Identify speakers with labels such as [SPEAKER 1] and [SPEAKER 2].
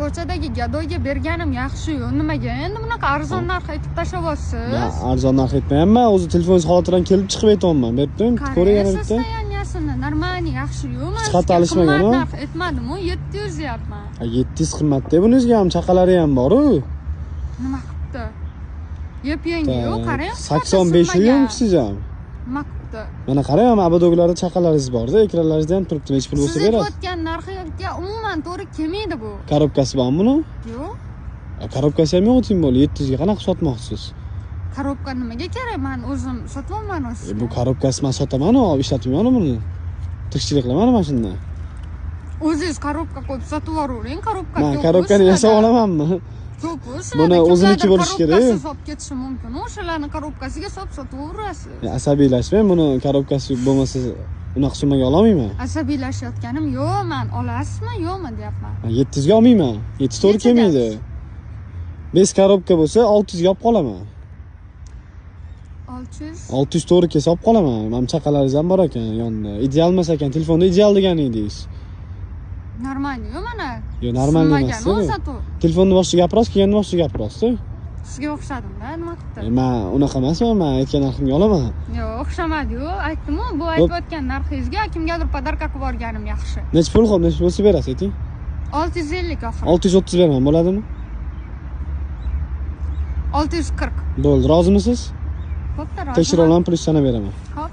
[SPEAKER 1] ko'chadagi gadoyga berganim yaxshi-yu. Nimaga endi bunaqa arzon narx aytib tashlayapsiz?
[SPEAKER 2] Ya, arzon narx aytmayapman. O'zi telefoningiz holatidan kelib chiqib aytyapman. Berdim, ko'ring yana bitta.
[SPEAKER 1] Sostoyaniyasini normalniy yaxshi-yu.
[SPEAKER 2] Hech qat alishmagan,
[SPEAKER 1] qimmat narx aytmadim-ku, 700 deyapman.
[SPEAKER 2] 700 qimmatda. Buningizga ham chaqalari ham bor-ku.
[SPEAKER 1] Nima qilibdi? Yep-yangi-yu, qarang.
[SPEAKER 2] 85 yil siz ham.
[SPEAKER 1] Nima qilibdi?
[SPEAKER 2] Mana qarang, abadoglarda chaqalaringiz bor-da, ekranlaringizda ham turibdi. Nech pul bo'lsa berasiz.
[SPEAKER 1] Siz aytgan narxiga umuman to'g'ri kelmaydi bu.
[SPEAKER 2] Korobkasi bormi buni?
[SPEAKER 1] Yo'q.
[SPEAKER 2] Korobkasi ham yo'q tim bo'l. 700 ga qanaqa sotmoqchisiz?
[SPEAKER 1] Korobka nimaga kerak? Men o'zim sotyapman o'zi.
[SPEAKER 2] Bu korobkasi men sotaman-ku, olib ishlatmayman buni. Tirikchilik qilaman mana shunda.
[SPEAKER 1] O'zingiz korobka qo'yib sotib yuravering, korobka yo'q.
[SPEAKER 2] Men korobkani yasab olamanmi?
[SPEAKER 1] Yo'q,
[SPEAKER 2] buni o'ziniki bo'lishi kerak.
[SPEAKER 1] Korobkasi solib ketishi mumkin. O'shalarni korobkasiga sotib yuborasiz.
[SPEAKER 2] Asabiylashmang, buni korobkasi bo'lmasa unaqa summaga olmayman.
[SPEAKER 1] Asabiylashayotganim yo'q, men olasizmi, yo'qmi deyapman.
[SPEAKER 2] 700 ga olmayman. 700 to'g'ri kelmaydi. 5 korobka bo'lsa 600 ga olib qolaman. 600 to'g'ri kelsa olib qolaman. Mana chaqalaringiz ham bor ekan yonida. Ideal emas ekan, telefonda ideal degan edingiz.
[SPEAKER 1] Normalniy-ku mana.
[SPEAKER 2] Yo'q, normalniy emas. Telefonni boshqa gapirasiz, keyin boshqa gapirasiz.
[SPEAKER 1] Sizga o'xshadim-da, nima qildi?
[SPEAKER 2] Men unaqa emasman, men aytgan narximga olaman.
[SPEAKER 1] Yo'q, o'xshamadi-yu. Aytdim-ku, bu aytayotgan narxingizga kimgadir podarka qilib yuborganim yaxshi.
[SPEAKER 2] Nech pul xo'p, nech bo'lsa berasiz, ayting.
[SPEAKER 1] 650 oxiri.
[SPEAKER 2] 630 beraman, bo'ladimi?
[SPEAKER 1] 640.
[SPEAKER 2] Bo'ldi, rozimisiz?
[SPEAKER 1] Bo'pti, rozi.
[SPEAKER 2] Tekshiruvlarni plyus sana beraman.
[SPEAKER 1] Xo'p.